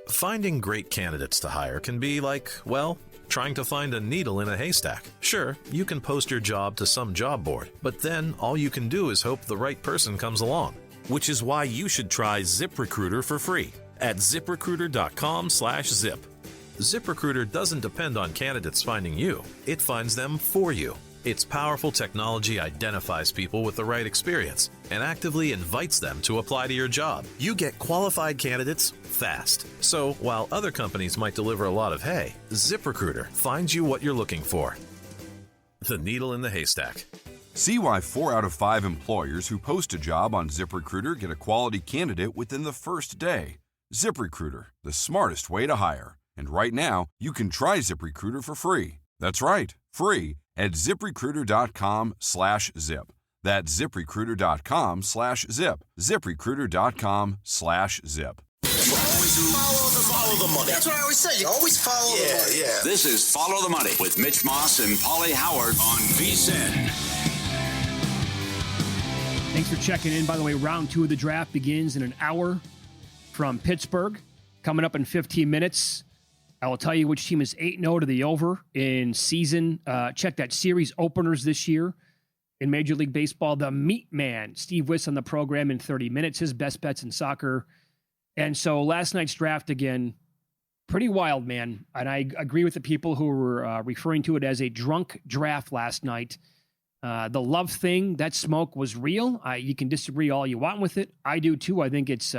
Finding great candidates to hire can be like, well, trying to find a needle in a haystack. Sure, you can post your job to some job board, but then all you can do is hope the right person comes along. Which is why you should try ZipRecruiter for free at ZipRecruiter.com/zip. ZipRecruiter doesn't depend on candidates finding you. It finds them for you. Its powerful technology identifies people with the right experience and actively invites them to apply to your job. You get qualified candidates fast. So while other companies might deliver a lot of hay, ZipRecruiter finds you what you're looking for. The needle in the haystack. See why 4 out of 5 employers who post a job on ZipRecruiter get a quality candidate within the first day. ZipRecruiter, the smartest way to hire. And right now, you can try ZipRecruiter for free. That's right, free at ZipRecruiter.com/zip. That's ZipRecruiter.com/zip. ZipRecruiter.com/zip. Follow the money. That's what I always say. You always follow the money. Yeah. This is Follow the Money with Mitch Moss and Paulie Howard on VSiN. Thanks for checking in. By the way, round 2 of the draft begins in an hour from Pittsburgh. Coming up in 15 minutes, I will tell you which team is 8-0 to the over in season. Check that series openers this year in Major League Baseball. The Meat Man, Steve Wiss on the program in 30 minutes. His best bets in soccer. And so last night's draft, again, pretty wild, man. And I agree with the people who were referring to it as a drunk draft last night. The love thing, that smoke was real. You can disagree all you want with it. I do too. I think it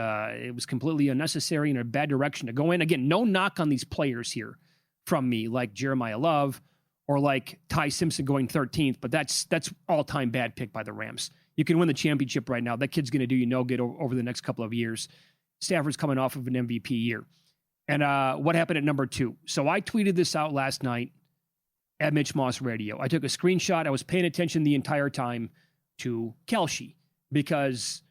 was completely unnecessary and a bad direction to go in. Again, no knock on these players here from me, like Jeremiah Love or like Ty Simpson going 13th, but that's all-time bad pick by the Rams. You can win the championship right now. That kid's going to do you no good over the next couple of years. Stafford's coming off of an MVP year. And what happened at number 2? So I tweeted this out last night at Mitch Moss Radio. I took a screenshot. I was paying attention the entire time to Kelce because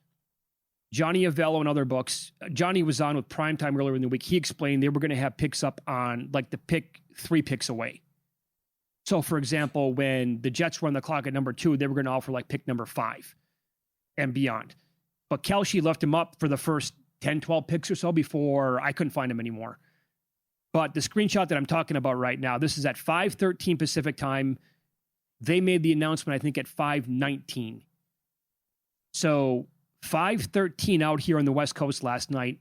Johnny Avello and other books, Johnny was on with Primetime earlier in the week. He explained they were going to have picks up on like the pick 3 picks away. So, for example, when the Jets were on the clock at number 2, they were going to offer like pick number 5 and beyond. But Kelce left him up for the first 10, 12 picks or so before I couldn't find him anymore. But the screenshot that I'm talking about right now, this is at 5:13 Pacific time. They made the announcement, I think, at 5:19. So 5:13 out here on the West Coast last night,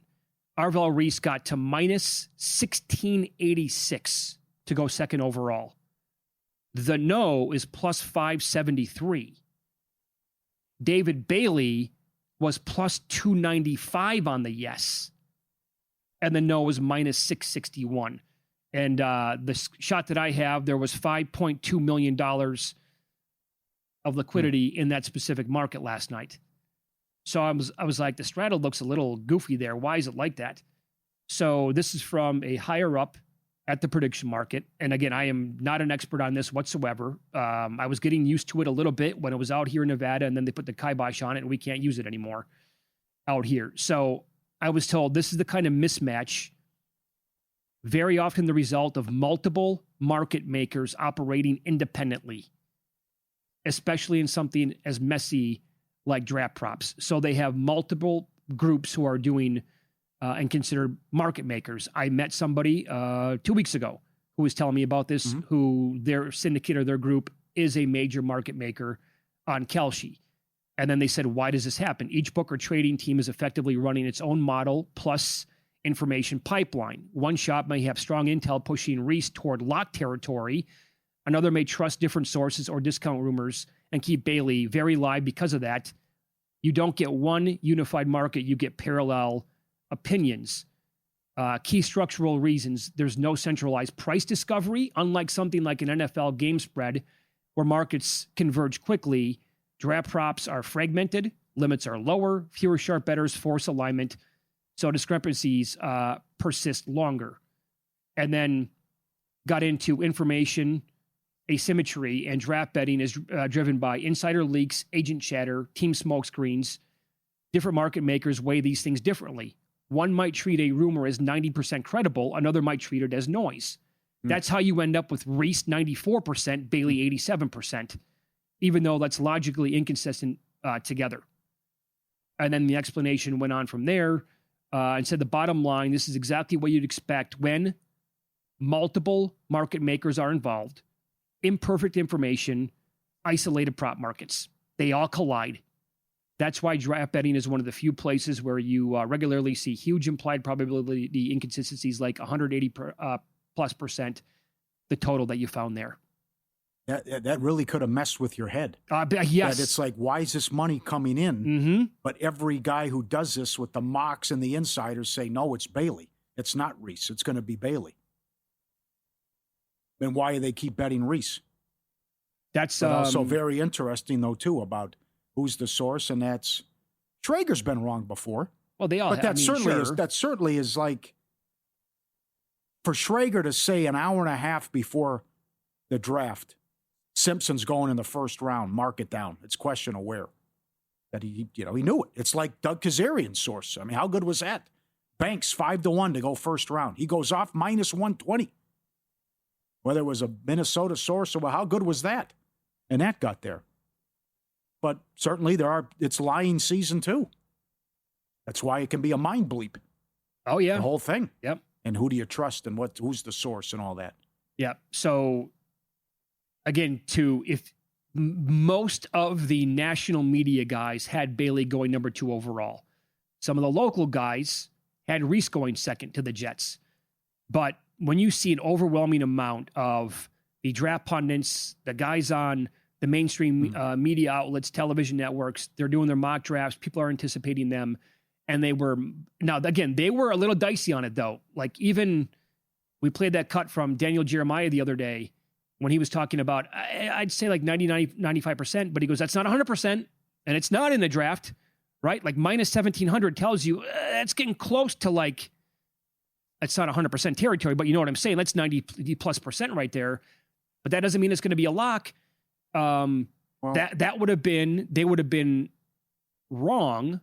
Arvel Reese got to minus 1686 to go second overall. The no is plus 573. David Bailey was plus 295 on the yes. And the no was minus 661. And the shot that I have, there was $5.2 million of liquidity in that specific market last night. So I was like, the straddle looks a little goofy there. Why is it like that? So this is from a higher up at the prediction market. And again, I am not an expert on this whatsoever. I was getting used to it a little bit when it was out here in Nevada, and then they put the kibosh on it and we can't use it anymore out here. So I was told this is the kind of mismatch, very often the result of multiple market makers operating independently, especially in something as messy like draft props. So they have multiple groups who are doing and considered market makers. I met somebody 2 weeks ago who was telling me about this, who their syndicate or their group is a major market maker on Kelce. And then they said, why does this happen? Each book or trading team is effectively running its own model plus information pipeline. One shop may have strong intel pushing Reese toward lock territory. Another may trust different sources or discount rumors and keep Bailey very live because of that. You don't get one unified market. You get parallel opinions. Key structural reasons. There's no centralized price discovery, unlike something like an NFL game spread where markets converge quickly. Draft props are fragmented, limits are lower, fewer sharp bettors force alignment, so discrepancies persist longer. And then got into information asymmetry, and draft betting is driven by insider leaks, agent chatter, team smokescreens. Different market makers weigh these things differently. One might treat a rumor as 90% credible, another might treat it as noise. That's how you end up with Reese 94%, Bailey 87%. Even though that's logically inconsistent together. And then the explanation went on from there. and said the bottom line, this is exactly what you'd expect when multiple market makers are involved, imperfect information, isolated prop markets. They all collide. That's why draft betting is one of the few places where you regularly see huge implied probability inconsistencies, like 180 plus percent, the total that you found there. That really could have messed with your head. Yes. That it's like, why is this money coming in? Mm-hmm. But every guy who does this with the mocks and the insiders say, no, it's Bailey. It's not Reese. It's going to be Bailey. Then why do they keep betting Reese? That's also very interesting, though, too, about who's the source, and that's Schrager's been wrong before. Well, they all. But that certainly is like for Schrager to say an hour and a half before the draft, Simpson's going in the first round. Mark it down. It's question of where. That he knew it. It's like Doug Kazarian's source. I mean, how good was that? Banks 5-1 to go first round. He goes off minus 120. Whether it was a Minnesota source or how good was that? And that got there. But certainly it's lying season too. That's why it can be a mind bleep. Oh yeah, the whole thing. Yep. And who do you trust and who's the source and all that? Yeah. So again, if most of the national media guys had Bailey going number 2 overall, some of the local guys had Reese going second to the Jets. But when you see an overwhelming amount of the draft pundits, the guys on the mainstream media outlets, television networks, they're doing their mock drafts, people are anticipating them. And they were a little dicey on it though. Like even we played that cut from Daniel Jeremiah the other day when he was talking about, I'd say like 95%, but he goes, that's not 100%. And it's not in the draft, right? Like minus 1700 tells you it's getting close to like, it's not 100% territory, but you know what I'm saying? That's 90+% right there. But that doesn't mean it's going to be a lock. That would have been, they would have been wrong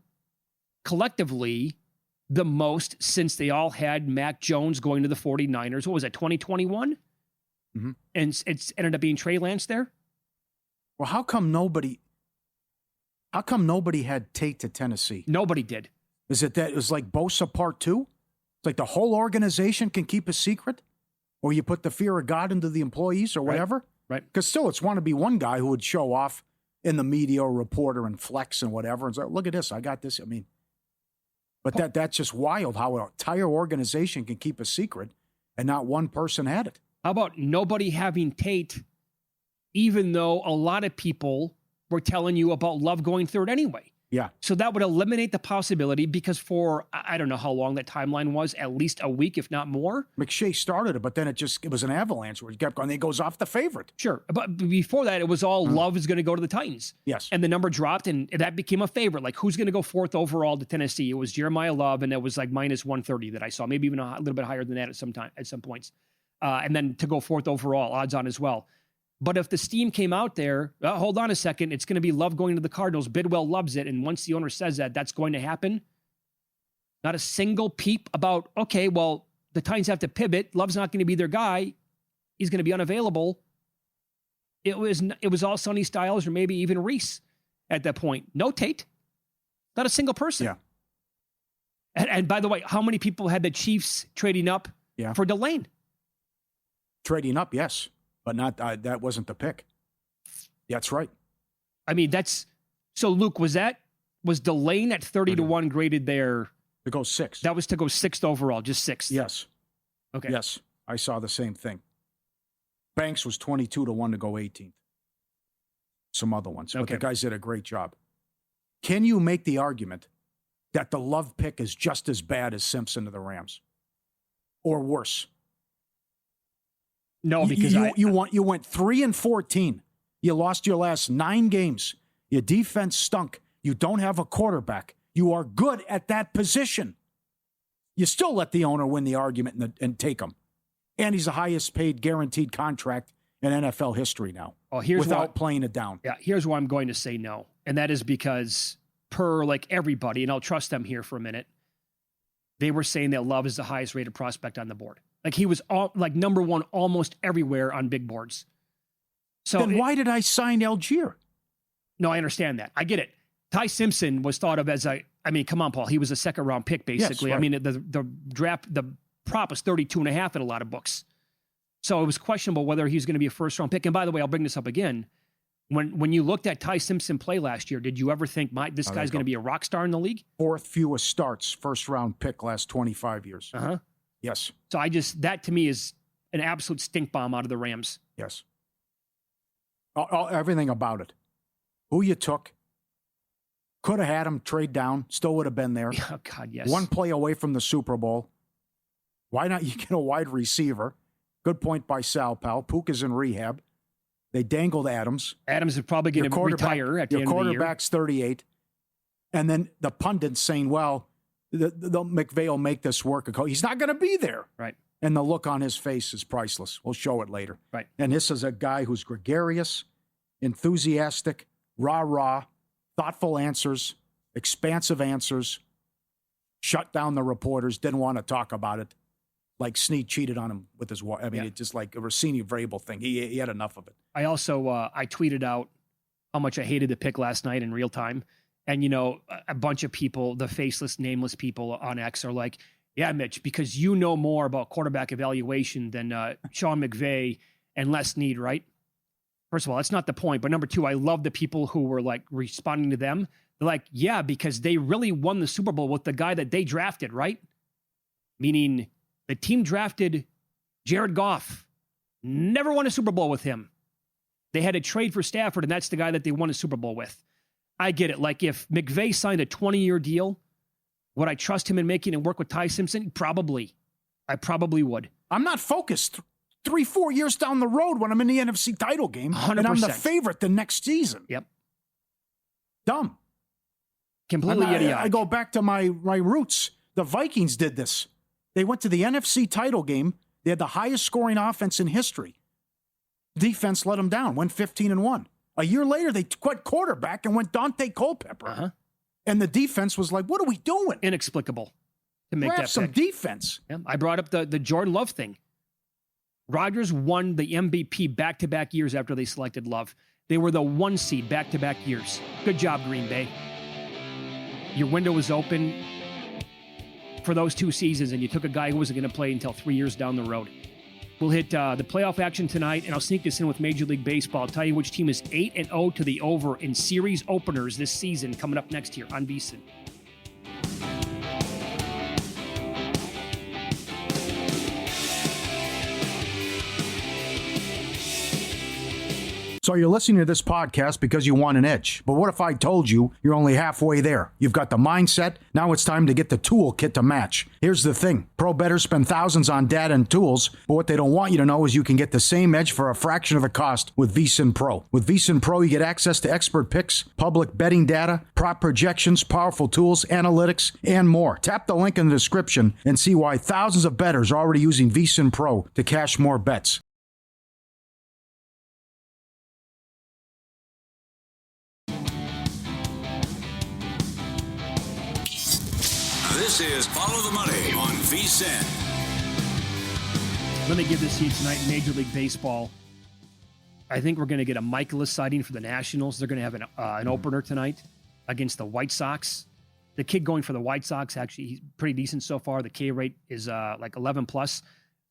collectively the most since they all had Mac Jones going to the 49ers. What was that, 2021? Mm-hmm. And it's ended up being Trey Lance there? Well, how come nobody had Tate to Tennessee? Nobody did. Is it that it was like Bosa part 2? It's like the whole organization can keep a secret? Or you put the fear of God into the employees or whatever? Right. Because still, it's want to be one guy who would show off in the media or reporter and flex and whatever. And say, look at this, I got this. I mean, but that's just wild how an entire organization can keep a secret and not one person had it. How about nobody having Tate, even though a lot of people were telling you about Love going third anyway? Yeah. So that would eliminate the possibility because for, I don't know how long that timeline was, at least a week, if not more. McShay started it, but then it was an avalanche where he kept going. Then he goes off the favorite. Sure. But before that, it was all Love is going to go to the Titans. Yes. And the number dropped, and that became a favorite. Like, who's going to go 4th overall to Tennessee? It was Jeremiah Love, and it was like minus 130 that I saw, maybe even a little bit higher than that at some points. And then to go 4th overall, odds on as well. But if the steam came out there, hold on a second, it's going to be Love going to the Cardinals. Bidwell loves it. And once the owner says that, that's going to happen. Not a single peep about, okay, well, the Titans have to pivot. Love's not going to be their guy. He's going to be unavailable. It was all Sonny Styles or maybe even Reese at that point. No Tate. Not a single person. Yeah. And by the way, how many people had the Chiefs trading up for Delane? Trading up, yes. But not that wasn't the pick. That's right. I mean, so Luke, was Delane at 30-1 graded there? To go 6th. That was to go 6th overall, just 6th. Yes. Okay. Yes. I saw the same thing. Banks was 22-1 to go 18th. Some other ones. But the guys did a great job. Can you make the argument that the Love pick is just as bad as Simpson to the Rams? Or worse? No, because you went 3-14. You lost your last 9 games. Your defense stunk. You don't have a quarterback. You are good at that position. You still let the owner win the argument and take him. And he's the highest paid guaranteed contract in NFL history now. Without playing it down. Yeah, here's why I'm going to say no. And that is because per like everybody, and I'll trust them here for a minute, they were saying that Love is the highest rated prospect on the board. Like he was like number 1 almost everywhere on big boards. So then why did I sign Algier? No, I understand that. I get it. Ty Simpson was thought of as come on, Paul. He was a second-round pick, basically. Yes, right. I mean, the draft, the prop was 32.5 in a lot of books. So it was questionable whether he was going to be a first-round pick. And by the way, I'll bring this up again. When you looked at Ty Simpson play last year, did you ever think this guy's going to be a rock star in the league? 4th fewest starts, first-round pick last 25 years. Uh-huh. Yes. So that to me is an absolute stink bomb out of the Rams. Yes. Everything about it. Who you took. Could have had him trade down. Still would have been there. Oh, God, yes. One play away from the Super Bowl. Why not you get a wide receiver? Good point by Sal Pal. Pook is in rehab. They dangled Adams. Adams is probably going to retire at the end of the year. Your quarterback's 38. And then the pundits saying, well, the McVay will make this work. He's not going to be there. Right. And the look on his face is priceless. We'll show it later. Right. And this is a guy who's gregarious, enthusiastic, rah-rah, thoughtful answers, expansive answers, shut down the reporters, didn't want to talk about it. Like Snead cheated on him with his wife. I mean, It's just like a Rossini Vrabel thing. He had enough of it. I also, I tweeted out how much I hated the pick last night in real time. And, a bunch of people, the faceless, nameless people on X are like, yeah, Mitch, because you know more about quarterback evaluation than Sean McVay and Les Snead, right? First of all, that's not the point. But number two, I love the people who were like responding to them. They're like, yeah, because they really won the Super Bowl with the guy that they drafted, right? Meaning the team drafted Jared Goff, never won a Super Bowl with him. They had to trade for Stafford, and that's the guy that they won a Super Bowl with. I get it. Like if McVay signed a 20-year deal, would I trust him in making it work with Ty Simpson? Probably. I probably would. I'm not focused 3-4 years down the road when I'm in the NFC title game 100%. and I'm the favorite the next season. Yep. Dumb. Completely idiotic. I go back to my roots. The Vikings did this. They went to the NFC title game. They had the highest scoring offense in history. Defense let them down, went 15-1. A year later, they quit quarterback and went Dante Culpepper. Uh-huh. And the defense was like, what are we doing? Inexplicable to make that some pick. defense. Yeah, I brought up the Jordan Love thing. Rodgers won the MVP back-to-back years after they selected Love. They were the 1 seed back-to-back years. Good job, Green Bay. Your window was open for those 2 seasons, and you took a guy who wasn't going to play until 3 years down the road. We'll hit the playoff action tonight, and I'll sneak this in with Major League Baseball. I'll tell you which team is 8-0 to the over in series openers this season coming up next year on VSiN. So you're listening to this podcast because you want an edge. But what if I told you you're only halfway there? You've got the mindset. Now it's time to get the toolkit to match. Here's the thing. Pro bettors spend thousands on data and tools, but what they don't want you to know is you can get the same edge for a fraction of the cost with VSiN Pro. With VSiN Pro, you get access to expert picks, public betting data, prop projections, powerful tools, analytics, and more. Tap the link in the description and see why thousands of bettors are already using VSiN Pro to cash more bets. This is Follow the Money on VSiN. Let me give this to you tonight in Major League Baseball. I think we're going to get a Michaelis sighting for the Nationals. They're going to have an opener tonight against the White Sox. The kid going for the White Sox, actually, he's pretty decent so far. The K rate is like 11 plus.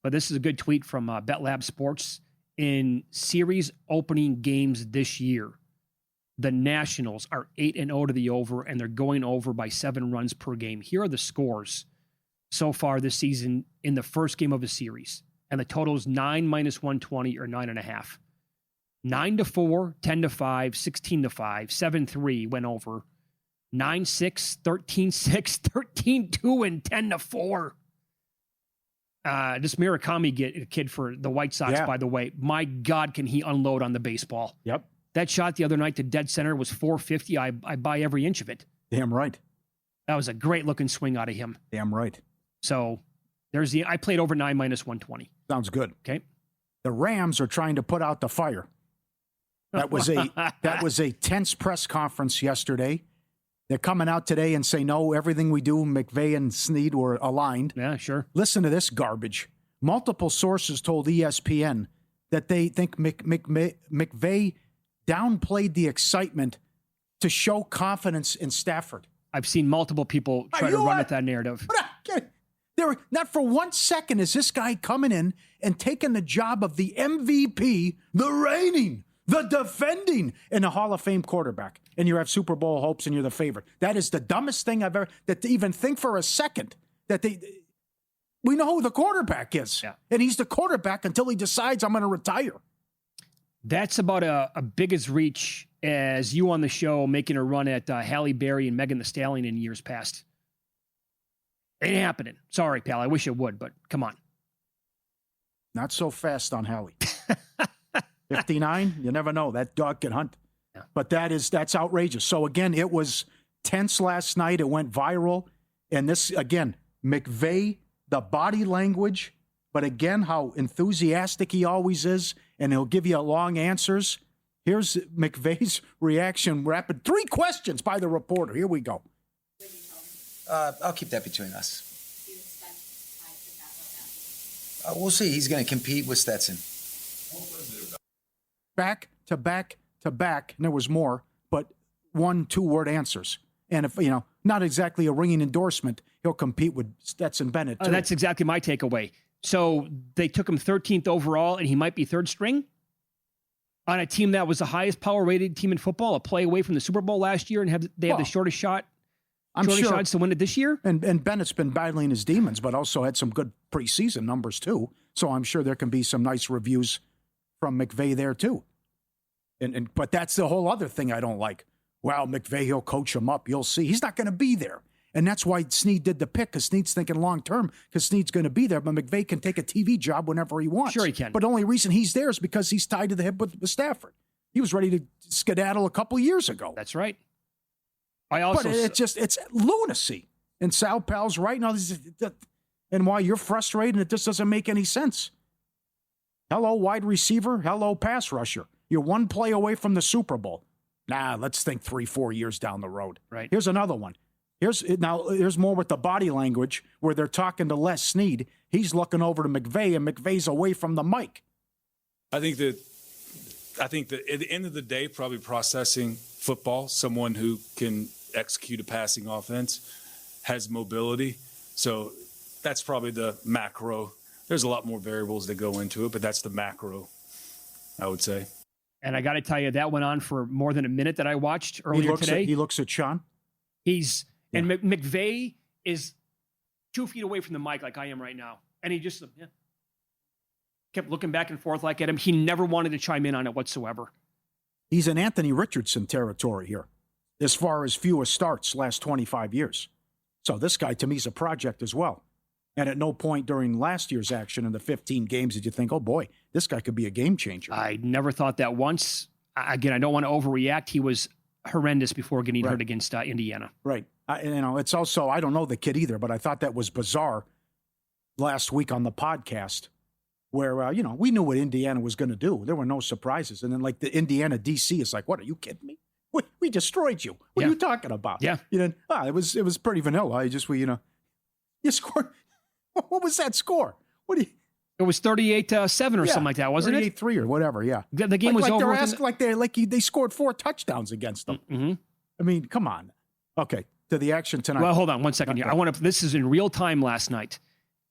But this is a good tweet from BetLab Sports. In series opening games this year, the Nationals are 8-0 to the over, and they're going over by 7 runs per game. Here are the scores so far this season in the first game of a series. And the total is 9 minus 120 or 9.5. 9-4, 10-5, 16-5, 7-3 went over. 9-6, 13-6, 13-2, and 10-4. This Murakami kid for the White Sox, by the way, my God, can he unload on the baseball? Yep. That shot the other night to dead center was 450. I buy every inch of it. Damn right. That was a great looking swing out of him. Damn right. So I played over 9 minus 120. Sounds good. Okay. The Rams are trying to put out the fire. That was a tense press conference yesterday. They're coming out today and say, no, everything we do, McVay and Snead were aligned. Yeah, sure. Listen to this garbage. Multiple sources told ESPN that they think McVay downplayed the excitement to show confidence in Stafford. I've seen multiple people try to run at that narrative. There, not for 1 second is this guy coming in and taking the job of the MVP, the reigning, the defending, and a Hall of Fame quarterback. And you have Super Bowl hopes and you're the favorite. That is the dumbest thing I've ever, that to even think for a second that we know who the quarterback is. Yeah. And he's the quarterback until he decides I'm going to retire. That's about a big as reach as you on the show making a run at Halle Berry and Megan Thee Stallion in years past. Ain't happening. Sorry, pal. I wish it would, but come on. Not so fast on Halle. 59, you never know. That dog can hunt. Yeah. But that's outrageous. So, again, it was tense last night. It went viral. And this, again, McVay, the body language, but again, how enthusiastic he always is, and he'll give you long answers. Here's McVay's reaction, rapid. 3 questions by the reporter. Here we go. I'll keep that between us. We'll see. He's going to compete with Stetson. Back to back to back, and there was more, but 1 2-word answers. And if, not exactly a ringing endorsement, he'll compete with Stetson Bennett, too. That's exactly my takeaway. So they took him 13th overall, and he might be third string on a team that was the highest power-rated team in football, a play away from the Super Bowl last year, and they have the shortest shot. I'm sure shots to win it this year. And Bennett's been battling his demons, but also had some good preseason numbers, too. So I'm sure there can be some nice reviews from McVay there, too. But that's the whole other thing I don't like. Well, McVay, he'll coach him up. You'll see. He's not going to be there. And that's why Snead did the pick, because Snead's thinking long-term, because Snead's going to be there. But McVay can take a TV job whenever he wants. Sure he can. But the only reason he's there is because he's tied to the hip with Stafford. He was ready to skedaddle a couple years ago. That's right. But it's lunacy. And Sal Pal's right now. And why you're frustrated, and it just doesn't make any sense. Hello, wide receiver. Hello, pass rusher. You're 1 play away from the Super Bowl. Nah, let's think 3-4 years down the road. Right. Here's another one. Here's more with the body language where they're talking to Les Snead. He's looking over to McVay, and McVay's away from the mic. I think that at the end of the day, probably processing football, someone who can execute a passing offense, has mobility. So that's probably the macro. There's a lot more variables that go into it, but that's the macro, I would say. And I got to tell you, that went on for more than a minute that I watched earlier today. He looks at Sean. And McVay is 2 feet away from the mic like I am right now. And he just kept looking back and forth like at him. He never wanted to chime in on it whatsoever. He's in Anthony Richardson territory here as far as fewest starts last 25 years. So this guy, to me, is a project as well. And at no point during last year's action in the 15 games did you think, oh, boy, this guy could be a game changer. I never thought that once. Again, I don't want to overreact. He was horrendous before getting hurt against Indiana. Right. It's also, I don't know the kid either, but I thought that was bizarre last week on the podcast where, we knew what Indiana was going to do. There were no surprises. And then, like, the Indiana DC is like, what, are you kidding me? We destroyed you. What are you talking about? Yeah. It was pretty vanilla. You scored. What was that score? It was 38-7 or something like that, wasn't it? 38-3 or whatever, yeah. The game was over. They scored 4 touchdowns against them. Mm-hmm. I mean, come on. Okay, to the action tonight. Well, hold on 1 second here. This is in real time last night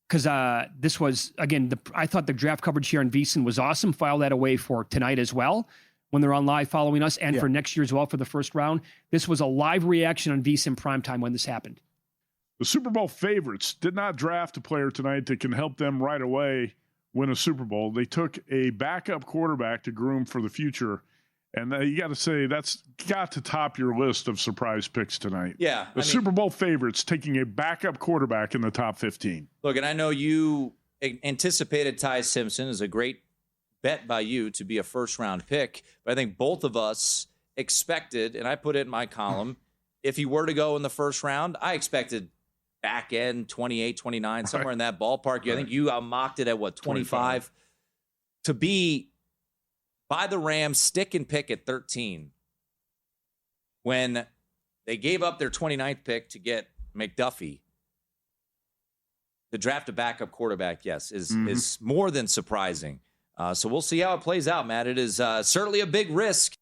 because this was, again, I thought the draft coverage here on VSiN was awesome. File that away for tonight as well when they're on live following us and for next year as well for the first round. This was a live reaction on VSiN primetime when this happened. The Super Bowl favorites did not draft a player tonight that can help them right away win a Super Bowl. They took a backup quarterback to groom for the future. And you got to say, that's got to top your list of surprise picks tonight. Yeah. The Super Bowl favorites taking a backup quarterback in the top 15. Look, and I know you anticipated Ty Simpson as a great bet by you to be a first-round pick. But I think both of us expected, and I put it in my column, if he were to go in the first round, I expected back end 28, 29, somewhere in that ballpark. I think you mocked it at 25 to be by the Rams stick and pick at 13 when they gave up their 29th pick to get McDuffie. To draft a backup quarterback, yes, is more than surprising. So we'll see how it plays out, Matt. It is certainly a big risk.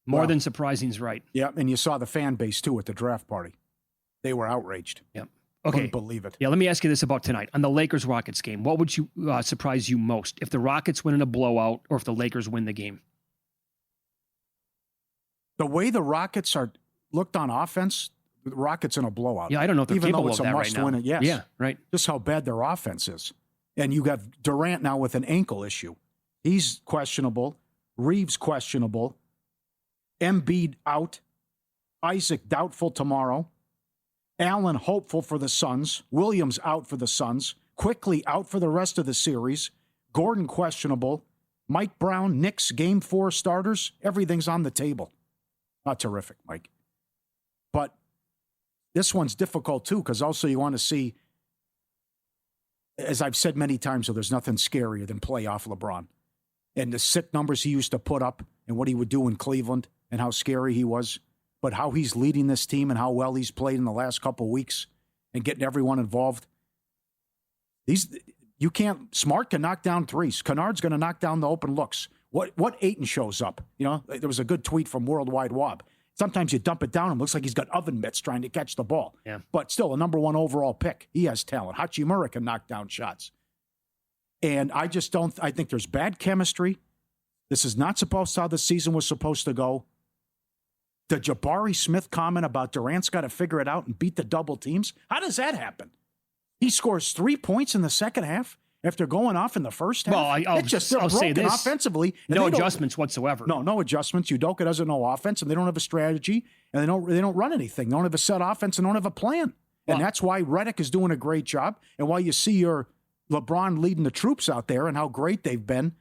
More than surprising is right. Yeah, and you saw the fan base, too, at the draft party. They were outraged. Yep. Okay. Couldn't believe it. Yeah, let me ask you this about tonight. On the Lakers-Rockets game, what would you surprise you most? If the Rockets win in a blowout or if the Lakers win the game? The way the Rockets are looked on offense, the Rockets in a blowout. Yeah, I don't know if they're even capable though it's of a that must right now. win it. Yes. Yeah, right. Just how bad their offense is. And you got Durant now with an ankle issue. He's questionable. Reeves questionable. Embiid out. Isaac doubtful tomorrow. Allen hopeful for the Suns. Williams out for the Suns. Quickly out for the rest of the series. Gordon questionable. Mike Brown, Knicks, Game 4 starters. Everything's on the table. Not terrific, Mike. But this one's difficult, too, because also you want to see, as I've said many times, so there's nothing scarier than playoff LeBron. And the sick numbers he used to put up and what he would do in Cleveland and how scary he was. But how he's leading this team and how well he's played in the last couple of weeks and getting everyone involved. Smart can knock down threes. Kennard's going to knock down the open looks. What Ayton shows up? You know, there was a good tweet from Worldwide Wob. Sometimes you dump it down and it looks like he's got oven mitts trying to catch the ball. Yeah. But still, a number 1 overall pick. He has talent. Hachimura can knock down shots. And I think there's bad chemistry. This is not supposed to how the season was supposed to go. The Jabari Smith comment about Durant's got to figure it out and beat the double teams. How does that happen? He scores 3 points in the second half after going off in the first half. Well, I'll say this. Offensively. No adjustments whatsoever. No adjustments. Udoka doesn't know offense, and they don't have a strategy, and they don't run anything. They don't have a set offense, and don't have a plan. And that's why Redick is doing a great job, and why you see your LeBron leading the troops out there and how great they've been.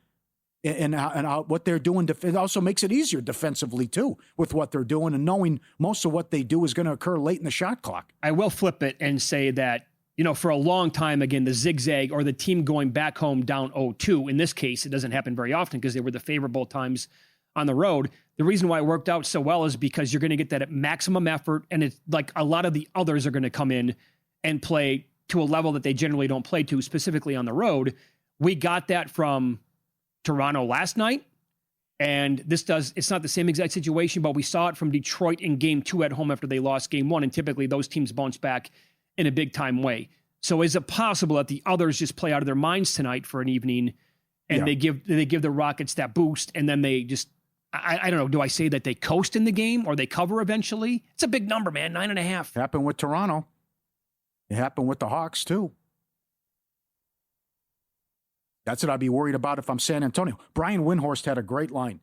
And how, what they're doing, it also makes it easier defensively, too, with what they're doing and knowing most of what they do is going to occur late in the shot clock. I will flip it and say that, for a long time, again, the zigzag or the team going back home down 0-2, in this case, it doesn't happen very often because they were the favorable times on the road. The reason why it worked out so well is because you're going to get that at maximum effort, and it's like a lot of the others are going to come in and play to a level that they generally don't play to, specifically on the road. We got that from Toronto last night, and it's not the same exact situation, but we saw it from Detroit in game 2 at home after they lost game 1, and typically those teams bounce back in a big time way. So is it possible that the others just play out of their minds tonight for an evening and they give the Rockets that boost, and then they just, I don't know, do I say that they coast in the game or they cover eventually? It's a big number, man, 9.5. Happened with Toronto. It happened with the Hawks, too. That's what I'd be worried about if I'm San Antonio. Brian Windhorst had a great line.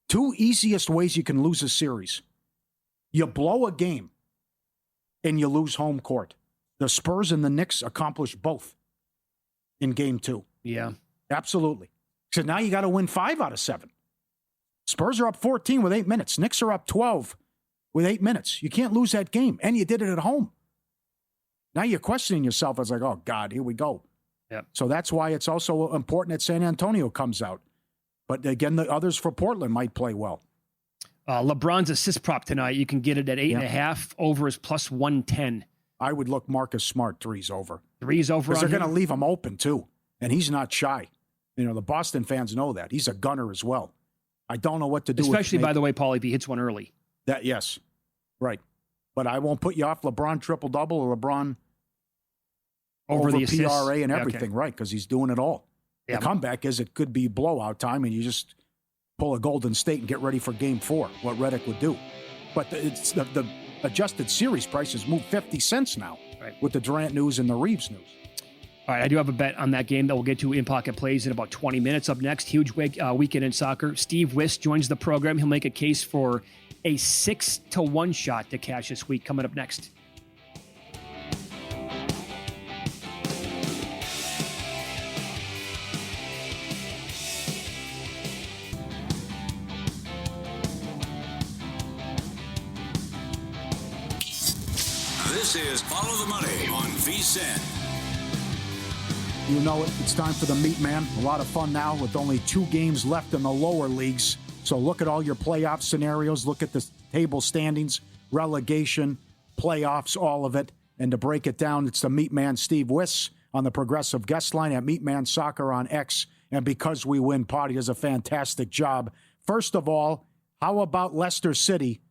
2 easiest ways you can lose a series. You blow a game and you lose home court. The Spurs and the Knicks accomplished both in game 2. Yeah. Absolutely. So now you got to win 5 out of 7. Spurs are up 14 with 8 minutes. Knicks are up 12 with 8 minutes. You can't lose that game. And you did it at home. Now you're questioning yourself. It's like, oh, God, here we go. Yep. So that's why it's also important that San Antonio comes out. But again, the others for Portland might play well. LeBron's assist prop tonight, you can get it at 8.5. Over is plus 110. I would look Marcus Smart 3's over. 3's over. Because they're going to leave him open, too. And he's not shy. The Boston fans know that. He's a gunner as well. I don't know what to do Especially, by the way, Paulie, if he hits one early. Yes. Right. But I won't put you off LeBron triple-double or LeBron over the PRA and everything, right, because he's doing it all. Yeah. The comeback is it could be blowout time, and you just pull a Golden State and get ready for Game 4, what Redick would do. But the adjusted series prices moved 50 cents now with the Durant news and the Reeves news. All right, I do have a bet on that game that we'll get to in Pocket Plays in about 20 minutes. Up next, huge weekend in soccer. Steve Wyss joins the program. He'll make a case for a 6-1 shot to cash this week coming up next. This is Follow the Money on VSiN. You know it. It's time for the Meat Man. A lot of fun now with only 2 games left in the lower leagues. So look at all your playoff scenarios. Look at the table standings, relegation, playoffs, all of it. And to break it down, it's the Meat Man, Steve Wyss, on the Progressive Guest Line at Meat Man Soccer on X. And Because We Win Pod, he does a fantastic job. First of all, How about Leicester City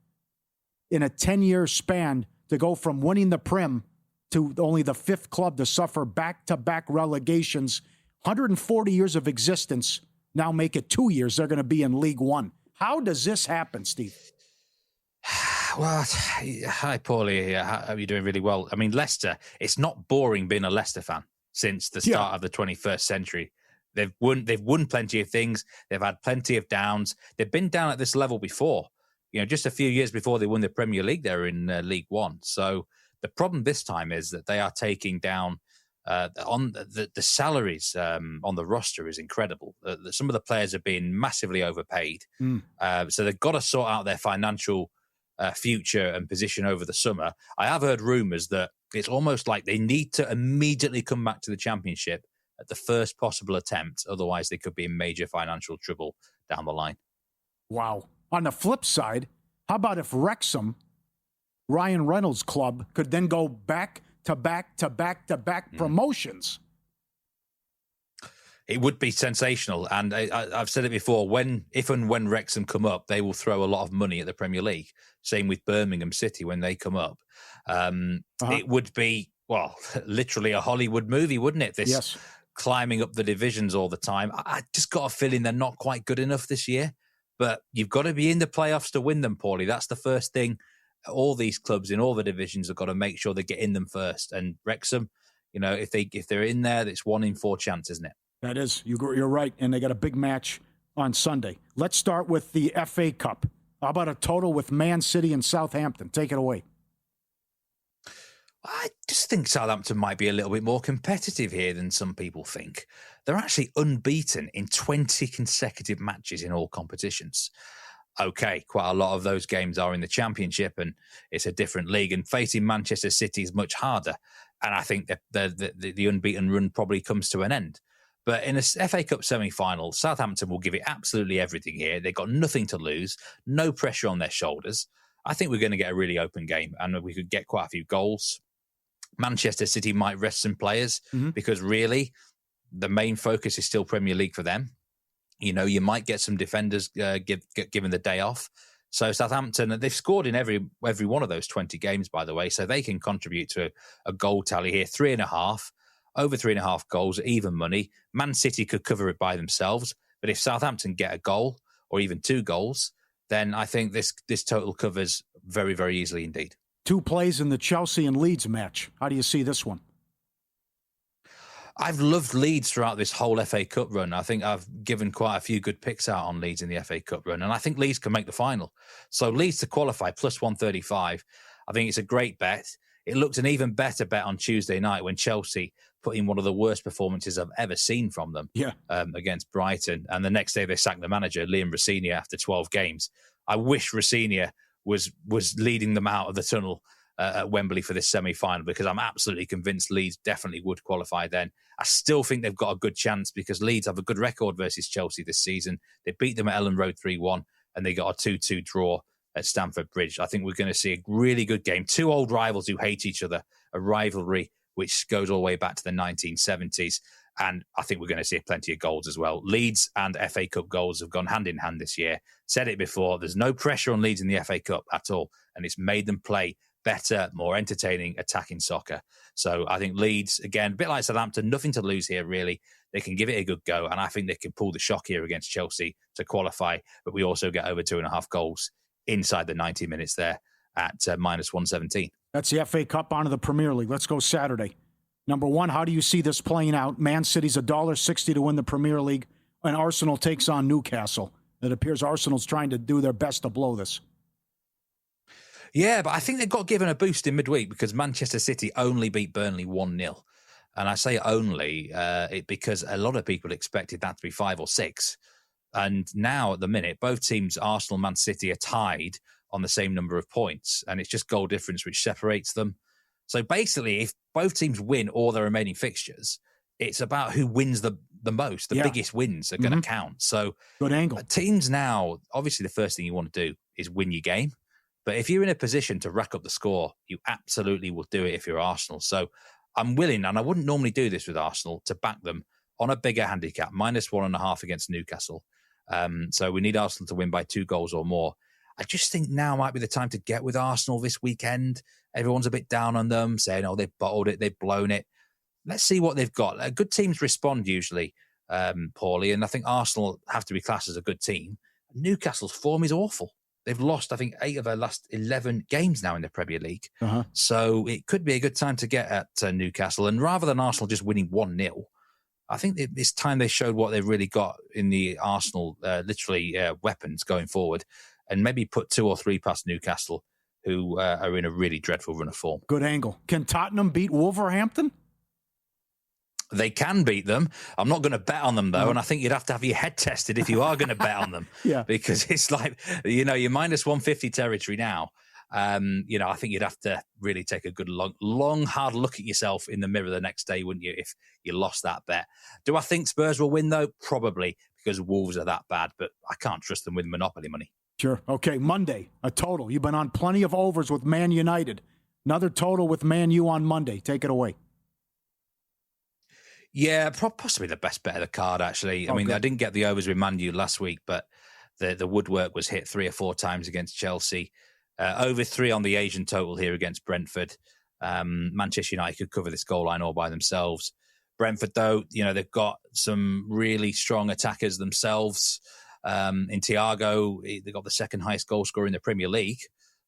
in a 10-year span to go from winning the Prem to only the 5th club to suffer back-to-back relegations, 140 years of existence, now make it 2 years they're going to be in League One. How does this happen, Steve? Well, hi, Paulie. How are you doing? Really well. I mean, Leicester, it's not boring being a Leicester fan since the start of the 21st century. They've won plenty of things. They've had plenty of downs. They've been down at this level before. Just a few years before they won the Premier League, they were in League One. So the problem this time is that they are taking down on the salaries on the roster is incredible. Some of the players are being massively overpaid. So they've got to sort out their financial future and position over the summer. I have heard rumours that it's almost like they need to immediately come back to the Championship at the first possible attempt. Otherwise, they could be in major financial trouble down the line. Wow. On the flip side, how about if Wrexham, Ryan Reynolds' club, could then go back to back promotions? It would be sensational. And I've said it before, if and when Wrexham come up, they will throw a lot of money at the Premier League. Same with Birmingham City when they come up. It would be, well, literally a Hollywood movie, wouldn't it? This climbing up the divisions all the time. I just got a feeling they're not quite good enough this year. But you've got to be in the playoffs to win them, Paulie. That's the first thing. All these clubs in all the divisions have got to make sure they get in them first. And Wrexham, if they're in there, it's 1 in 4 chance, isn't it? That is. You're right. And they got a big match on Sunday. Let's start with the FA Cup. How about a total with Man City and Southampton? Take it away. I just think Southampton might be a little bit more competitive here than some people think. They're actually unbeaten in 20 consecutive matches in all competitions. Okay, quite a lot of those games are in the Championship and it's a different league, and facing Manchester City is much harder. And I think that the unbeaten run probably comes to an end. But in a FA Cup semi-final, Southampton will give it absolutely everything here. They've got nothing to lose, no pressure on their shoulders. I think we're going to get a really open game and we could get quite a few goals. Manchester City might rest some players because really the main focus is still Premier League for them. You might get some defenders given the day off. So Southampton, they've scored in every one of those 20 games, by the way, so they can contribute to a goal tally here. 3.5, over 3.5 goals, even money. Man City could cover it by themselves, but if Southampton get a goal or even 2 goals, then I think this total covers very, very easily indeed. 2 plays in the Chelsea and Leeds match. How do you see this one? I've loved Leeds throughout this whole FA Cup run. I think I've given quite a few good picks out on Leeds in the FA Cup run, and I think Leeds can make the final. So Leeds to qualify, plus 135. I think it's a great bet. It looked an even better bet on Tuesday night when Chelsea put in one of the worst performances I've ever seen from them against Brighton. And the next day they sacked the manager, Liam Rosenior, after 12 games. I wish Rosenior was leading them out of the tunnel at Wembley for this semi-final, because I'm absolutely convinced Leeds definitely would qualify then. I still think they've got a good chance because Leeds have a good record versus Chelsea this season. They beat them at Ellen Road 3-1 and they got a 2-2 draw at Stamford Bridge. I think we're going to see a really good game. 2 old rivals who hate each other, a rivalry which goes all the way back to the 1970s. And I think we're going to see plenty of goals as well. Leeds and FA Cup goals have gone hand in hand this year. Said it before, there's no pressure on Leeds in the FA Cup at all. And it's made them play better, more entertaining, attacking soccer. So I think Leeds, again, a bit like Southampton, nothing to lose here, really. They can give it a good go. And I think they can pull the shock here against Chelsea to qualify. But we also get over 2.5 goals inside the 90 minutes there at minus 117. That's the FA Cup. On to the Premier League. Let's go Saturday. Number one, how do you see this playing out? Man City's $1.60 to win the Premier League, and Arsenal takes on Newcastle. It appears Arsenal's trying to do their best to blow this. Yeah, but I think they got given a boost in midweek because Manchester City only beat Burnley 1-0. And I say only because a lot of people expected that to be 5 or 6. And now at the minute, both teams, Arsenal and Man City, are tied on the same number of points. And it's just goal difference which separates them. So basically, if both teams win all their remaining fixtures, it's about who wins the most. The biggest wins are going to count. So good angle. Teams now, obviously the first thing you want to do is win your game. But if you're in a position to rack up the score, you absolutely will do it if you're Arsenal. So I'm willing, and I wouldn't normally do this with Arsenal, to back them on a bigger handicap, minus 1.5 against Newcastle. So we need Arsenal to win by 2 goals or more. I just think now might be the time to get with Arsenal this weekend. Everyone's a bit down on them, saying, oh, they've bottled it, they've blown it. Let's see what they've got. Good teams respond usually, Paulie, and I think Arsenal have to be classed as a good team. Newcastle's form is awful. They've lost, I think, 8 of their last 11 games now in the Premier League. So it could be a good time to get at Newcastle. And rather than Arsenal just winning 1-0, I think it's time they showed what they've really got in the Arsenal, weapons going forward, and maybe put 2 or 3 past Newcastle, who are in a really dreadful run of form. Good angle. Can Tottenham beat Wolverhampton? They can beat them. I'm not going to bet on them, though, and I think you'd have to have your head tested if you are going to bet on them. Yeah. Because it's like, you're minus 150 territory now. I think you'd have to really take a good, long, hard look at yourself in the mirror the next day, wouldn't you, if you lost that bet? Do I think Spurs will win, though? Probably, because Wolves are that bad, but I can't trust them with Monopoly money. Sure. Okay, Monday, a total. You've been on plenty of overs with Man United. Another total with Man U on Monday. Take it away. Yeah, possibly the best bet of the card, actually. I mean, I didn't get the overs with Man U last week, but the woodwork was hit 3 or 4 times against Chelsea. Over 3 on the Asian total here against Brentford. Manchester United could cover this goal line all by themselves. Brentford, though, they've got some really strong attackers themselves. In Thiago, they've got the second highest goal scorer in the Premier League.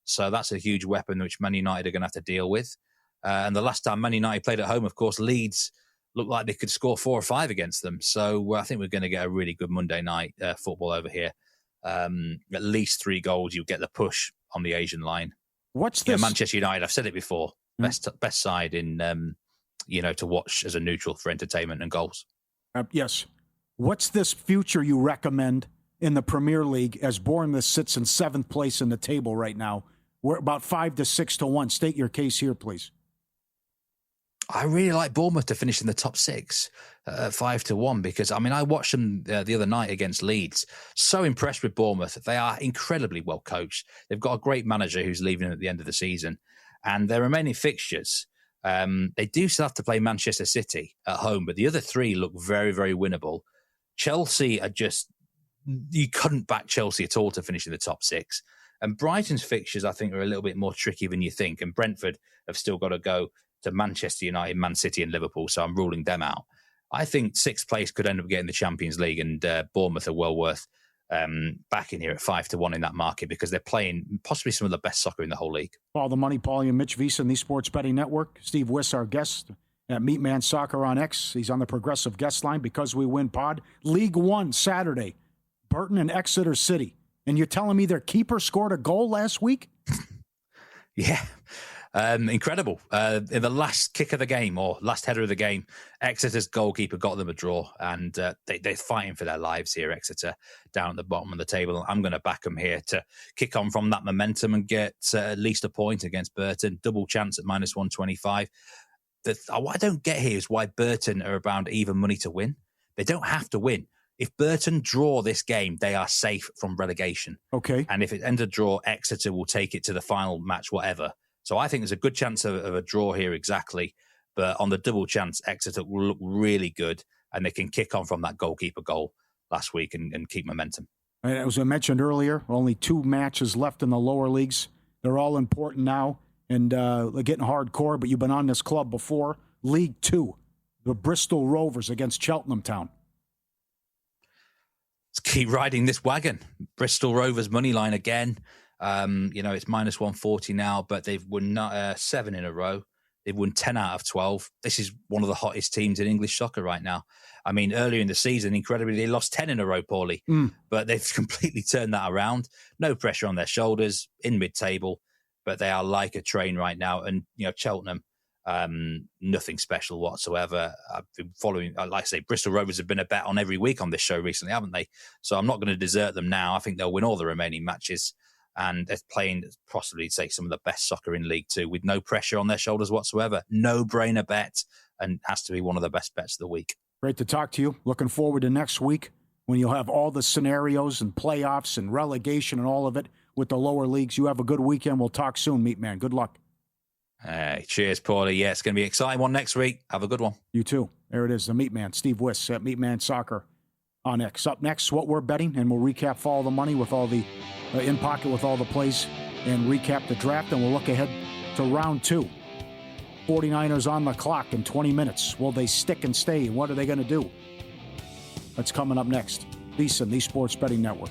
So that's a huge weapon which Man United are going to have to deal with. And the last time Man United played at home, of course, Leeds looked like they could score 4 or 5 against them. So I think we're going to get a really good Monday night football over here. At least 3 goals, you get the push on the Asian line. What's this? Manchester United, I've said it before, best side in, to watch as a neutral for entertainment and goals. Yes. What's this future you recommend in the Premier League as Bournemouth sits in 7th place in the table right now? We're about 5 to 6 to 1. State your case here, please. I really like Bournemouth to finish in the top 6 at 5 to 1 because, I watched them the other night against Leeds. So impressed with Bournemouth. They are incredibly well coached. They've got a great manager who's leaving at the end of the season. And their remaining fixtures, they do still have to play Manchester City at home, but the other 3 look very, very winnable. Chelsea are just, you couldn't back Chelsea at all to finish in the top 6. And Brighton's fixtures, I think, are a little bit more tricky than you think. And Brentford have still got to go to Manchester United, Man City and Liverpool, so I'm ruling them out. I think 6th place could end up getting the Champions League, and Bournemouth are well worth backing here at 5 to 1 in that market because they're playing possibly some of the best soccer in the whole league. All the money, Paulie and Mitch Visa, the Sports Betting Network. Steve Wiss, our guest at Meatman Soccer on X. He's on the Progressive Guest Line because we win pod. League One, Saturday, Burton and Exeter City. And you're telling me their keeper scored a goal last week? Yeah. Incredible. In the last kick of the game or last header of the game, Exeter's goalkeeper got them a draw, and they're fighting for their lives here, Exeter, down at the bottom of the table. I'm going to back them here to kick on from that momentum and get at least a point against Burton. Double chance at minus 125. What I don't get here is why Burton are around even money to win. They don't have to win. If Burton draw this game, they are safe from relegation. Okay. And if it ends a draw, Exeter will take it to the final match, whatever. So I think there's a good chance of a draw here exactly. But on the double chance, Exeter will look really good, and they can kick on from that goalkeeper goal last week and keep momentum. And as I mentioned earlier, only 2 matches left in the lower leagues. They're all important now, and they're getting hardcore, but you've been on this club before. League 2, the Bristol Rovers against Cheltenham Town. Let's keep riding this wagon. Bristol Rovers money line again. It's minus 140 now, but they've won 7 in a row. They've won 10 out of 12. This is one of the hottest teams in English soccer right now. I mean, earlier in the season, incredibly, they lost 10 in a row, Paulie, but they've completely turned that around. No pressure on their shoulders, in mid-table, but they are like a train right now. And, Cheltenham, nothing special whatsoever. I've been following, like I say, Bristol Rovers have been a bet on every week on this show recently, haven't they? So I'm not going to desert them now. I think they'll win all the remaining matches. And they're playing possibly, say, some of the best soccer in League Two with no pressure on their shoulders whatsoever. No-brainer bet, and has to be one of the best bets of the week. Great to talk to you. Looking forward to next week when you'll have all the scenarios and playoffs and relegation and all of it with the lower leagues. You have a good weekend. We'll talk soon, Meatman. Good luck. Hey, cheers, Paulie. Yeah, it's going to be an exciting one next week. Have a good one. You too. There it is, the Meatman, Steve Wiss at Meatman Soccer on X. Up next, what we're betting, and we'll recap Follow the Money with all the in pocket with all the plays and recap the draft, and we'll look ahead to round 2. 49ers on the clock in 20 minutes. Will they stick and stay? And what are they going to do? That's coming up next. VSiN, the Sports Betting Network.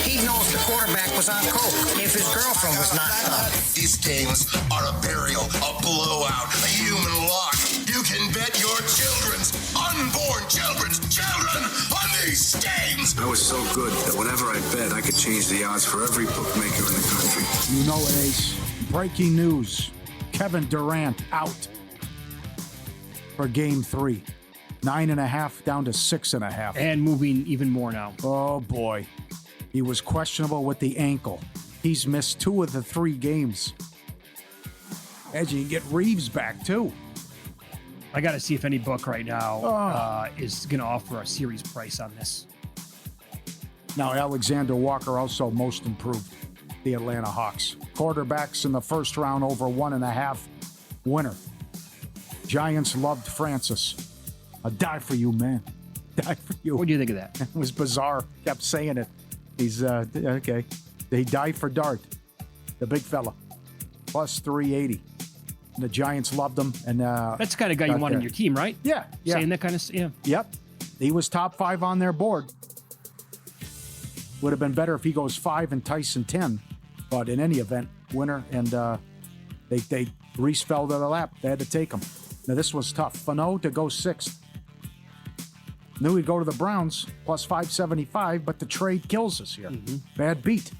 He knows the quarterback was on coke if his girlfriend was knocked up. These games are a burial, a blowout, a human lock. You can bet your children's unborn children on these games. I was so good that whenever I bet, I could change the odds for every bookmaker in the country. You know it, Ace. Breaking news. Kevin Durant out for Game 3. 9.5 down to 6.5. And moving even more now. Oh, boy. He was questionable with the ankle. He's missed 2 of the 3 games. As you get Reeves back, too. I got to see if any book right now is going to offer a series price on this. Now, Alexander Walker also most improved, the Atlanta Hawks. Quarterbacks in the first round over 1.5. Winner. Giants loved Francis. A die for you, man. Die for you. What do you think of that? It was bizarre. Kept saying it. He's, okay. They died for Dart, the big fella. Plus 380. And the Giants loved him. And that's the kind of guy you want on your team, right? Yeah. Saying that kind of, yeah. Yep. He was top 5 on their board. Would have been better if he goes 5 and Tyson 10. But in any event, winner. And Reese fell to the lap. They had to take him. Now, this was tough. Fano to go 6th. Knew he'd go to the Browns, plus 575, but the trade kills us here. Mm-hmm. Bad beat.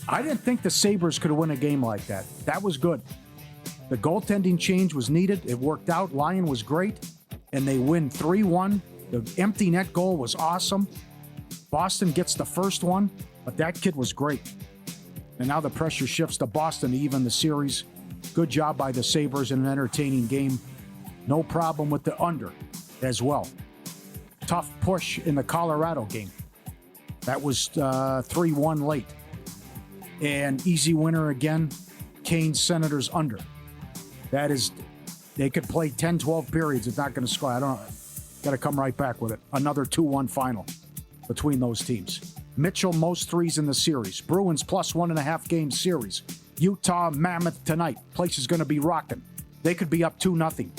I didn't think the Sabres could win a game like that. That was good. The goaltending change was needed. It worked out. Lyon was great, and they win 3-1. The empty net goal was awesome. Boston gets the first one, but that kid was great. And now the pressure shifts to Boston to even the series. Good job by the Sabres in an entertaining game. No problem with the under as well. Tough push in the Colorado game. That was 3-1 late. And easy winner again, Canes Senators under. That is, they could play 10, 12 periods. It's not going to score. I don't know. Got to come right back with it. Another 2-1 final between those teams. Mitchell, most threes in the series. Bruins plus 1.5 game series. Utah, Mammoth tonight. Place is going to be rocking. They could be up 2-0.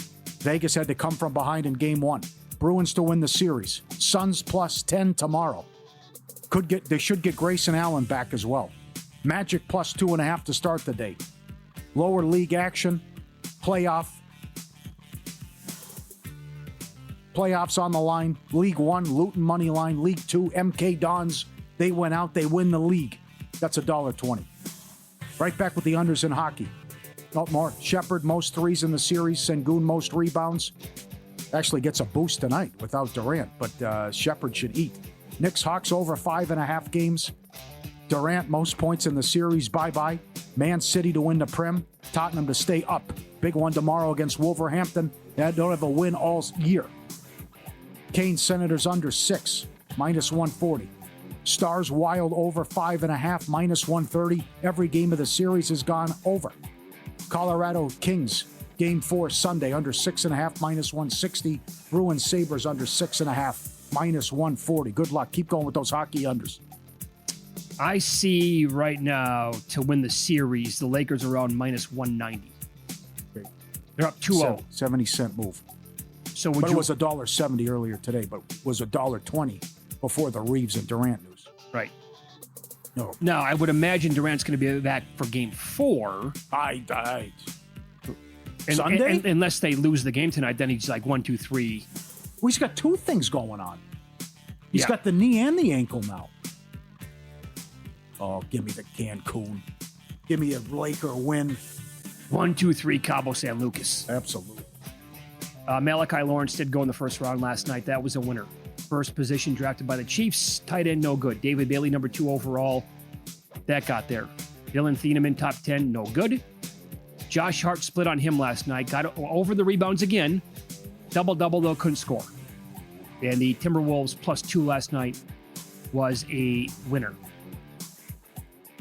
Vegas had to come from behind in game 1. Bruins to win the series. Suns plus 10 tomorrow. They should get Grayson Allen back as well. Magic plus 2.5 to start the day. Lower league action. Playoffs on the line. League 1, Luton money line. League 2, MK Dons. They went out. They win the league. That's $1.20. Right back with the unders in hockey. Not more. Shepherd, most threes in the series. Sengun, most rebounds. Actually gets a boost tonight without Durant, but Shepherd should eat. Knicks, Hawks over 5.5 games. Durant, most points in the series. Bye-bye. Man City to win the Prem. Tottenham to stay up. Big one tomorrow against Wolverhampton. They don't have a win all year. Canes Senators under 6, minus 140. Stars Wild over 5.5, minus 130. Every game of the series has gone over. Colorado Kings, Game 4 Sunday, under 6.5, minus 160. Bruins Sabres under 6.5, minus 140. Good luck. Keep going with those hockey unders. I see right now to win the series, the Lakers are around minus 190. They're up 2-0. 70-cent move. So it was $1.70 earlier today, but was $1.20 before the Reeves and Durant news. Right. No. Now, I would imagine Durant's going to be back for Game 4. Sunday? Unless they lose the game tonight, then he's like 1, 2, 3. Well, he's got 2 things going on. He's got the knee and the ankle now. Oh, give me the Cancun. Give me a Laker win. 1, 2, 3, Cabo San Lucas. Absolutely. Malachi Lawrence did go in the first round last night. That was a winner. First position drafted by the Chiefs. Tight end, no good. David Bailey, number 2 overall. That got there. Dylan Thieneman, top 10, no good. Josh Hart split on him last night. Got over the rebounds again. Double-double, though, couldn't score. And the Timberwolves +2 last night was a winner.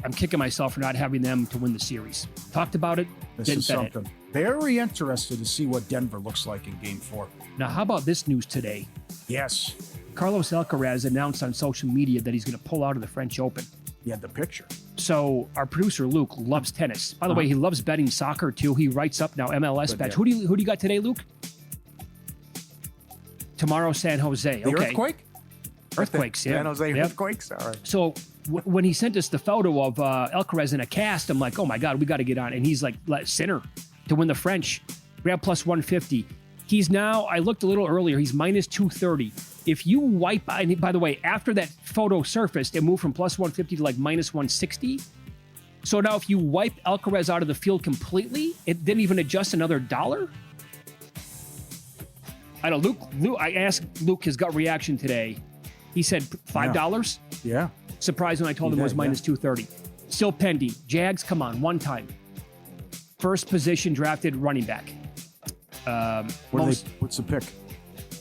I'm kicking myself for not having them to win the series. Talked about it. This is something. Very interested to see what Denver looks like in Game 4. Now, how about this news today? Yes. Carlos Alcaraz announced on social media that he's going to pull out of the French Open. He had the picture. So our producer, Luke, loves tennis. By the way, he loves betting soccer, too. He writes up now MLS bets. Who do you got today, Luke? Tomorrow, San Jose. The okay. earthquake? Earthquakes, yeah. San Jose earthquakes? All right. So when he sent us the photo of Alcaraz in a cast, I'm like, oh, my God, we got to get on. And he's like, sinner to win the French. We have +150. He's now, I looked a little earlier, he's -230. If you wipe, and by the way, after that photo surfaced, it moved from +150 to like -160. So now if you wipe Alcaraz out of the field completely, it didn't even adjust another $1. I know, Luke, I asked Luke his gut reaction today. He said $5. Yeah. Surprised when I told him it was -230. Still pending. Jags, come on, one time. First position drafted running back. What's the pick?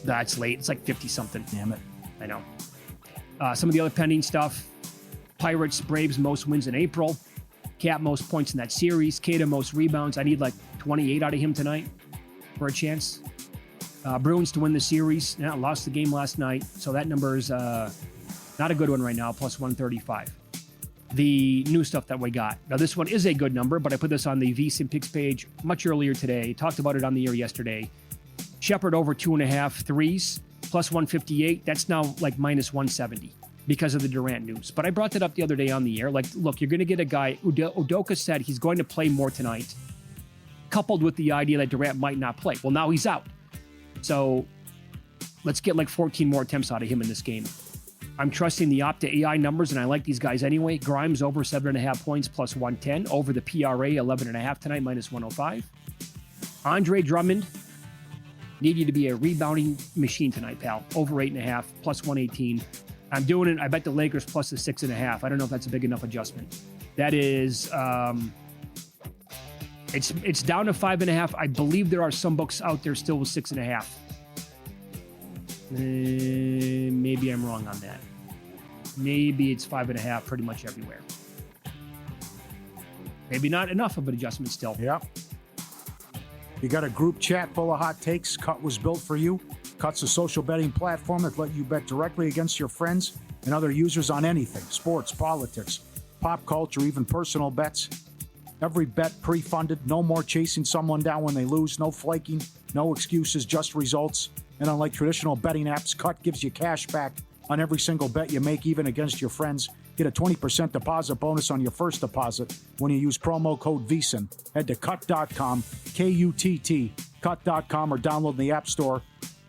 That's late. It's like 50-something. Damn it. I know. Some of the other pending stuff. Pirates, Braves, most wins in April. Cap, most points in that series. Cada, most rebounds. I need like 28 out of him tonight for a chance. Bruins to win the series. Now, lost the game last night. So that number is not a good one right now, +135. The new stuff that we got. Now, this one is a good number, but I put this on the VSiN Picks page much earlier today. Talked about it on the air yesterday. Shepard over 2.5 threes, +158. That's now like -170 because of the Durant news. But I brought that up the other day on the air. Like, look, you're going to get a guy. Udoka said he's going to play more tonight, coupled with the idea that Durant might not play. Well, now he's out. So let's get like 14 more attempts out of him in this game. I'm trusting the Opta AI numbers, and I like these guys anyway. Grimes over 7.5 points, +110. Over the PRA, 11.5 tonight, -105. Andre Drummond, need you to be a rebounding machine tonight, pal. Over 8.5, +118. I'm doing it. I bet the Lakers plus the 6.5. I don't know if that's a big enough adjustment. That is, it's down to 5.5. I believe there are some books out there still with 6.5. Maybe I'm wrong on that. Maybe it's 5.5 pretty much everywhere. Maybe not enough of an adjustment still. Yeah. You got a group chat full of hot takes. Cut was built for you. Cut's a social betting platform that let you bet directly against your friends and other users on anything. Sports, politics, pop culture, even personal bets. Every bet pre-funded. No more chasing someone down when they lose. No flaking. No excuses, just results. And unlike traditional betting apps, Cut gives you cash back on every single bet you make, even against your friends. Get a 20% deposit bonus on your first deposit when you use promo code VSiN. Head to cut.com, K-U-T-T, cut.com, or download in the App Store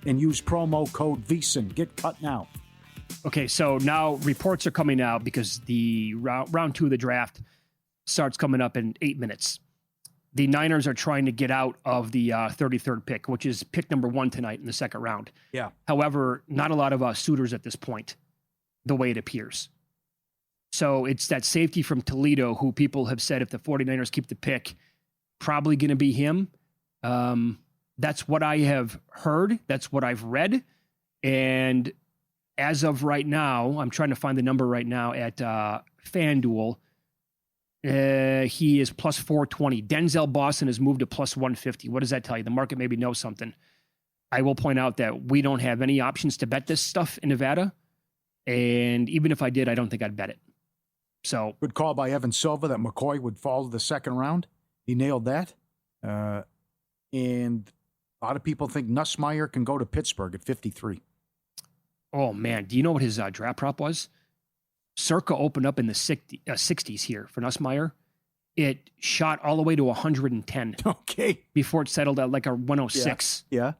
and use promo code VSiN. Get Cut now. Okay, so now reports are coming out because the round 2 of the draft starts coming up in 8 minutes. The Niners are trying to get out of the 33rd pick, which is pick number 1 tonight in the second round. Yeah. However, not a lot of suitors at this point, the way it appears. So it's that safety from Toledo who people have said if the 49ers keep the pick, probably going to be him. That's what I have heard. That's what I've read. And as of right now, I'm trying to find the number right now at FanDuel. He is +420. Denzel Boston has moved to +150. What does that tell you? The market maybe knows something. I will point out that we don't have any options to bet this stuff in Nevada. And even if I did, I don't think I'd bet it. So good call by Evan Silva that McCoy would fall to the second round. He nailed that. And a lot of people think Nussmeier can go to Pittsburgh at 53. Oh, man. Do you know what his draft prop was? Circa opened up in the 60s here for Nussmeier. It shot all the way to 110. Okay. Before it settled at like a 106. Yeah.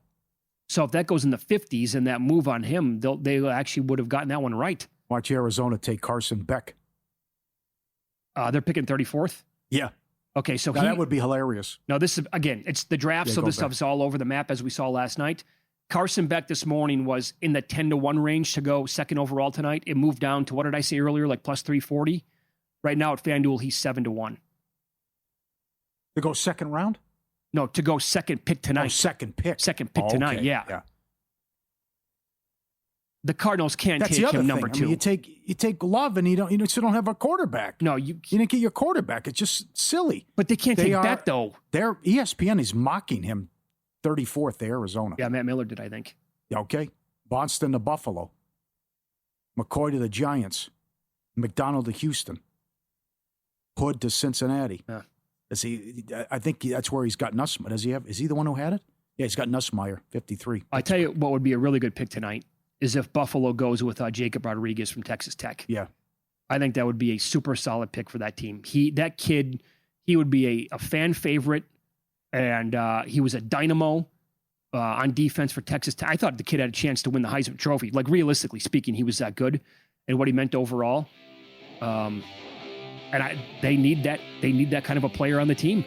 So if that goes in the 50s and that move on him, they actually would have gotten that one right. Watch Arizona take Carson Beck. They're picking 34th? Yeah. Okay, so that would be hilarious. No, this is, again, it's the draft, so this stuff's all over the map as we saw last night. Carson Beck this morning was in the 10-1 range to go second overall tonight. It moved down to, what did I say earlier, like +340? Right now at FanDuel, he's 7-1. To go second round? No, to go second pick tonight. Oh, second pick. Second pick tonight, okay. yeah. The Cardinals can't That's take the other him number thing. 2. I mean, you take Love, and you still don't have a quarterback. No, you didn't get your quarterback. It's just silly. But they can't take that though. ESPN is mocking him. 34th to Arizona. Yeah, Matt Miller did, I think. Okay. Boston to Buffalo. McCoy to the Giants. McDonald to Houston. Hood to Cincinnati. Yeah. I think that's where he's got Nussmeier. Is he the one who had it? Yeah, he's got Nussmeier, 53. I tell you what would be a really good pick tonight is if Buffalo goes with Jacob Rodriguez from Texas Tech. Yeah. I think that would be a super solid pick for that team. That kid, he would be a fan favorite, and he was a dynamo on defense for Texas Tech. I thought the kid had a chance to win the Heisman Trophy. Like, realistically speaking, he was that good and what he meant overall. And they need that. They need that kind of a player on the team.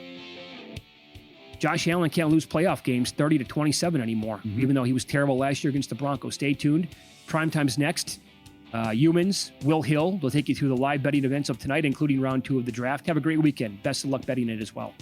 Josh Allen can't lose playoff games 30-27 anymore, even though he was terrible last year against the Broncos. Stay tuned. Primetime's next. Humans, Will Hill will take you through the live betting events of tonight, including round 2 of the draft. Have a great weekend. Best of luck betting it as well.